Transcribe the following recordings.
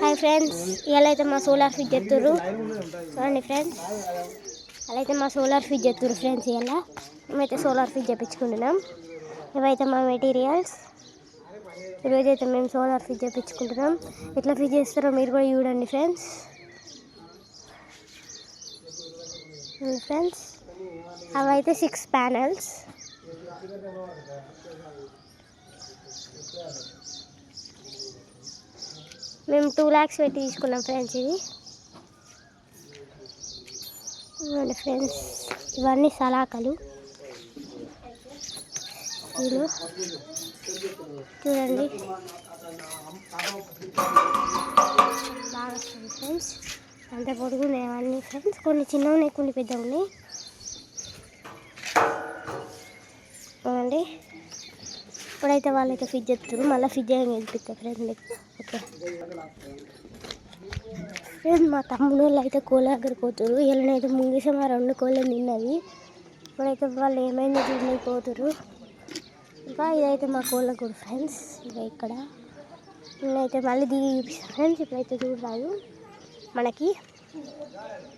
Hi friends, ఇలా అయితే మా సోలార్ ఫిట్ చేస్తుర్రు. చూడండి ఫ్రెండ్స్, అలా అయితే మా సోలార్ ఫిట్ చేస్తుర్రు ఫ్రెండ్స్. ఇలా మేమైతే సోలార్ ఫిట్ చేయించుకుంటున్నాం. ఇవైతే మా మెటీరియల్స్. ఈరోజైతే మేము సోలార్ ఫిట్ చేయించుకుంటున్నాం. ఎట్లా ఫిట్ చేస్తారో మీరు కూడా చూడండి ఫ్రెండ్స్. ఫ్రెండ్స్ అవైతే 6 ప్యానల్స్. మేము 2 lakhs పెట్టి తీసుకున్నాం ఫ్రెండ్స్. ఇది ఇవ్వండి ఫ్రెండ్స్, ఇవన్నీ సలాకలు. వీళ్ళు చూడండి బాగా వస్తుంది ఫ్రెండ్స్. అంత పొడుగున్నాయి అవన్నీ ఫ్రెండ్స్. కొన్ని చిన్నవి ఉన్నాయి, కొన్ని పెద్దవి ఉన్నాయి. చూడండి, ఇప్పుడైతే వాళ్ళైతే ఫిట్ చేస్తారు. మళ్ళీ ఫిట్ చేయడం నేర్పిస్తారు ఫ్రెండ్స్ మీకు. ఓకే ఫ్రెండ్స్, మా తమ్ముడు వాళ్ళు అయితే కోళ్ళ దగ్గర పోతారు. వీళ్ళనైతే ముంగేసి మా 2 కోళ్ళని తిన్నది. ఇప్పుడైతే వాళ్ళు ఏమైందో తినలేకపోతారు. ఇంకా ఇదైతే మా కోళ్ళ కూడా ఫ్రెండ్స్. ఇక ఇక్కడ నేనైతే మళ్ళీ దిగి చూపిస్తాను ఫ్రెండ్స్. ఇప్పుడైతే చూడరాదు మనకి.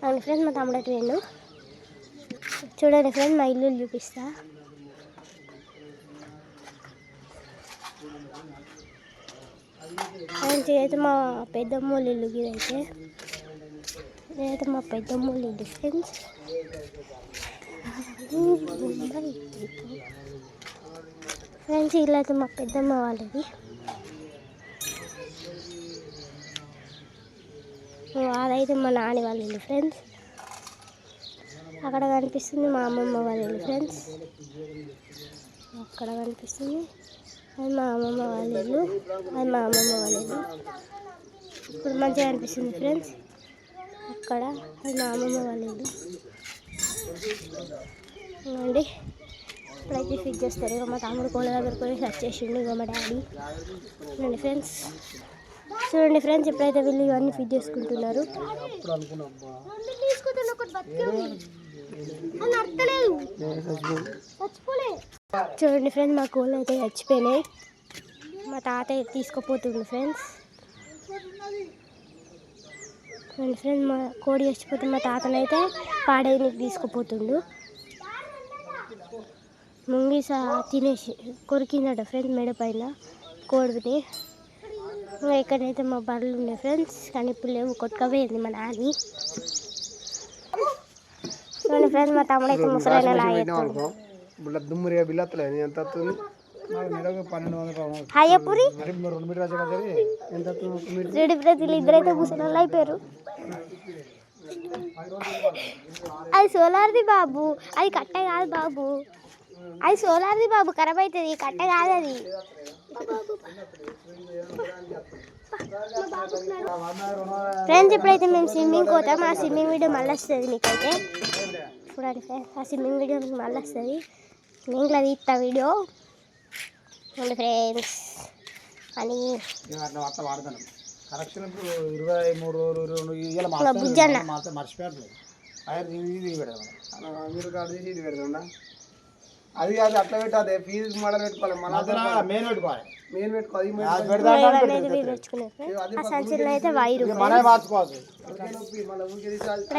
అవును ఫ్రెండ్స్, మా తమ్ముడు అయితే వెళ్ళు. చూడండి ఫ్రెండ్స్, మా ఇల్లు చూపిస్తా. ఫ్రెండ్స్, ఇదైతే మా పెద్దమ్మ వాళ్ళ ఇల్లు. ఇదైతే మా పెద్దమ్మ వాళ్ళ ఇల్లు ఫ్రెండ్స్. ఫ్రెండ్స్, ఇల్లు అయితే మా పెద్దమ్మ వాళ్ళది. అదైతే మా నాని వాళ్ళ ఇల్లు ఫ్రెండ్స్. అక్కడ కనిపిస్తుంది మా అమ్మమ్మ వాళ్ళ ఇల్లు ఫ్రెండ్స్. అక్కడ కనిపిస్తుంది అది మా అమ్మమ్మ వాళ్ళ ఇల్లు. అది మా అమ్మమ్మ వాళ్ళ ఇల్లు. ఇప్పుడు మంచిగా అనిపిస్తుంది ఫ్రెండ్స్. అక్కడ అది మా అమ్మమ్మ వాళ్ళ ఇల్లు అండి. ఇప్పుడైతే ఫిట్ చేస్తారు. ఇక మా తమ్ముడు కోళ్ళ దగ్గర పోయి సెర్చ్ చేసిండు. ఇక మా డాడీ చూడండి ఫ్రెండ్స్. చూడండి ఫ్రెండ్స్, ఇప్పుడైతే వీళ్ళు ఇవన్నీ ఫిట్ చేసుకుంటున్నారు. చూడండి ఫ్రెండ్స్, మా కోళ్ళు అయితే చచ్చిపోయినాయి. మా తాతయ్య తీసుకుపోతుండు ఫ్రెండ్స్. చూడండి ఫ్రెండ్స్, మా కోడి చచ్చిపోతే మా తాతనైతే పాడేయనికి తీసుకుపోతుండు. ముంగిస తినేసి కొరికిందట ఫ్రెండ్స్ మెడ పైన కోడిని. ఇక్కడైతే మా బర్రెలు ఉన్నాయి ఫ్రెండ్స్, కానీ ఇప్పుడు లేవు, కొట్టుకపోయింది మా నాని. చూడండి ఫ్రెండ్స్, మా తమ్ముడు అయితే ముసలైన లాగేస్తాడు. హాయపురి ఇద్దరైతే ముసలి అయిపోయారు. అది సోలార్ది బాబు, అది కట్ట కాదు బాబు. అది సోలార్ది బాబు, ఖరాబ్ అవుతుంది. కట్ట కాదు అది. ఫ్రెండ్స్, ఇప్పుడైతే మేము స్విమ్మింగ్ పోతాం. ఆ స్విమ్మింగ్ వీడియో మళ్ళీ వస్తుంది మీకైతే. చూడండి ఫ్రెండ్స్, ఆ స్విమ్మింగ్ వీడియో మీకు మళ్ళీ వస్తుంది. నేను ఇట్లా తీస్తా వీడియో. చూడండి ఫ్రెండ్స్, అని అది కాదు, అట్లా పెట్టాలి. ఫీజు మోడల్ పెట్టుకోవాలి. మెయిన్ పెట్టుకోవాలి.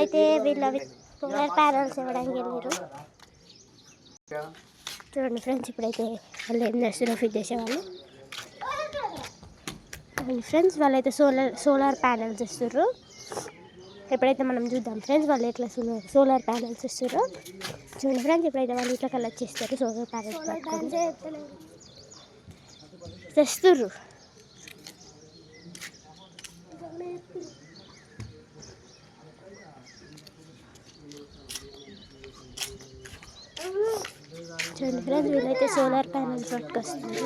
అయితే వీళ్ళు పేరెంట్స్ ఇవ్వడానికి వెళ్ళారు. చూడండి ఫ్రెండ్స్, ఇప్పుడైతే వాళ్ళు ఏం చేస్తున్నారో ఫిట్ చేసేవాళ్ళు. ఫ్రెండ్స్, వాళ్ళైతే సోలార్ ప్యానెల్స్ ఇస్తారు. ఎప్పుడైతే మనం చూద్దాం ఫ్రెండ్స్ వాళ్ళు ఎట్లా సోలార్ ప్యానెల్స్ ఇస్తారు. చూడండి ఫ్రెండ్స్, ఇప్పుడైతే వాళ్ళు ఇట్లా కలెక్ట్ చేస్తారు. సోలార్ ప్యానెల్స్ తెస్తుర్రు. చూడండి ఫ్రెండ్స్, వీళ్ళైతే సోలార్ ప్యానెల్స్ పట్టుకొస్తుంది.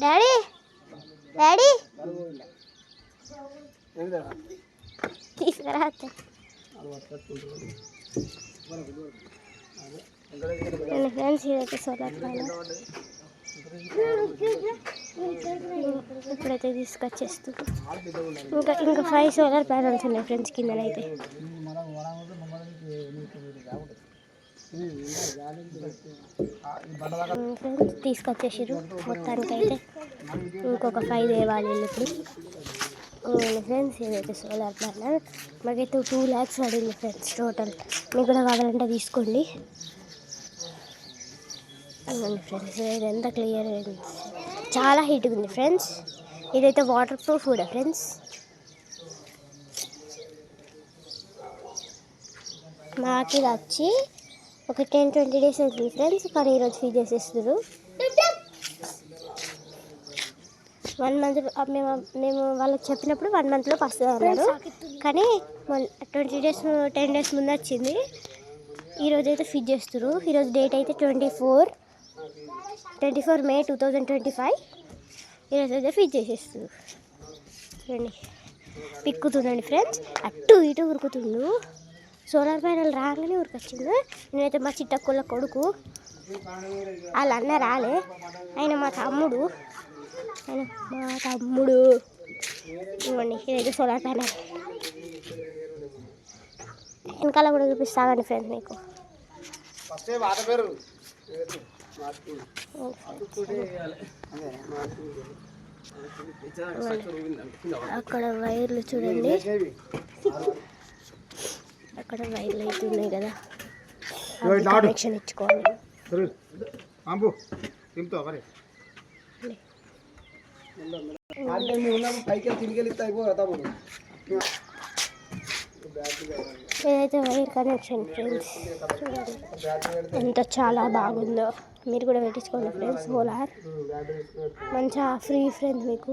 డాడీ డాడీ తీసుకురా. ఫ్రెండ్స్, ఇదైతే సోలార్ ప్యానెల్. ఇప్పుడైతే తీసుకొచ్చేస్తుంది. ఇంకా 5 సోలార్ ప్యానెల్స్ ఉన్నాయి ఫ్రెండ్స్ కిందనైతే. ఫ్రెండ్స్ తీసుకొచ్చేసారు మొత్తానికైతే. ఇంకొక 5 తేవాలి ఇప్పుడు. ఫ్రెండ్స్ ఇదైతే సోలార్ ప్యానల్ మాకైతే 2 lakhs పడింది ఫ్రెండ్స్ టోటల్. మీకు కూడా కావాలంటే తీసుకోండి. ఫ్రెండ్స్ ఇది ఎంత క్లియర్ చాలా హీట్గా ఉంది ఫ్రెండ్స్. ఇదైతే వాటర్ ప్రూఫ్ కూడా ఫ్రెండ్స్. మాకు ఇది వచ్చి ఒక 10-20 days అవుతుంది ఫ్రెండ్స్. కానీ ఈరోజు ఫీజ్ చేసేస్తారు. 1 month మేము వాళ్ళకి చెప్పినప్పుడు 1 monthలో వస్తుంది అన్నారు. కానీ 10 days ముందు వచ్చింది. ఈరోజు అయితే ఫీజ్ చేస్తారు. ఈరోజు డేట్ అయితే 24 May 2025. ఈరోజు అయితే ఫీజ్ చేసేస్తారు. చూడండి పిక్కుతుండండి ఫ్రెండ్స్, అటు ఇటు ఉరుకుతుండు. సోలార్ ప్యానల్ రాగానే ఉరికొచ్చింది. నేనైతే మా చిట్టక్కుల కొడుకు, వాళ్ళ అన్న రాలే, ఆయన మా తమ్ముడు ఇవ్వండి. ఇదైతే సోలార్ ప్యానల్ వెనకాల కూడా చూపిస్తానండి ఫ్రెండ్స్ మీకు. అక్కడ వైర్లు చూడండి, అక్కడ వైర్లు అయితే ఉన్నాయి కదా, కనెక్షన్ ఇచ్చుకోవాలి. ఏదైతే వైర్ కనెక్షన్ ఫ్రెండ్స్ చూడండి ఎంత చాలా బాగుందో. మీరు కూడా పెట్టించుకోండి ఫ్రెండ్స్. సోలార్ మంచిగా ఫ్రీ ఫ్రెండ్స్. మీకు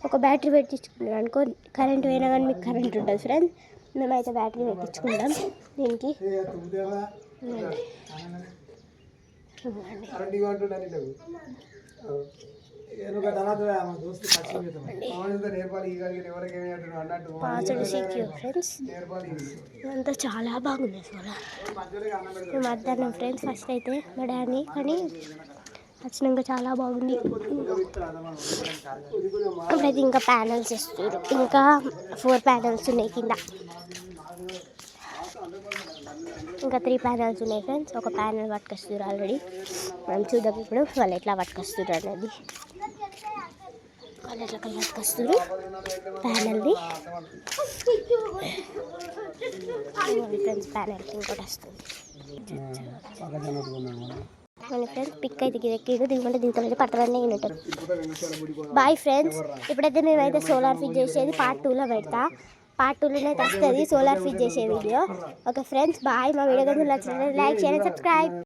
ఒక బ్యాటరీ పెట్టించుకున్నారు అనుకో, కరెంట్ పోయినా కానీ మీకు కరెంట్ ఉంటుంది ఫ్రెండ్స్. మేమైతే బ్యాటరీ పెట్టించుకుంటాం దీనికి. పాచడి సీక్యూ ఫ్రెండ్స్. ఇదంతా చాలా బాగుంది సోలార్. మేము మధ్యాహ్నం ఫ్రెండ్స్ ఫస్ట్ అయితే మా డాడీ, కానీ వచ్చినాక చాలా బాగుంది. ఇప్పుడైతే ఇంకా ప్యానల్స్ ఇస్తారు. ఇంకా 4 panels ఉన్నాయి కింద. ఇంకా 3 panels ఉన్నాయి ఫ్రెండ్స్. ఒక ప్యానల్ పట్టుకొస్తారు ఆల్రెడీ. మనం చూద్దాం ఇప్పుడు వాళ్ళు ఎట్లా పట్టుకొస్తారు అనేది. వాళ్ళు ఎట్లా పట్టుకొస్తారు ప్యానల్ని ఫ్రెండ్స్. ప్యానల్కి ఇంకోటి వస్తుంది ఫ్రెండ్స్. పిక్ అయితే ఎక్కిడు దిగుంటే దిగుతానంటే పట్టదన్నీ ఉంటారు. Bye friends. ఇప్పుడైతే మేమైతే సోలార్ ఫిట్ చేసేది part 2లో పెడతా. part 2లోనే వస్తుంది సోలార్ ఫిట్ చేసే వీడియో. Okay friends bye. మా వీడియో కనుక నచ్చినట్లయితే లైక్, షేర్ అండ్ సబ్స్క్రైబ్.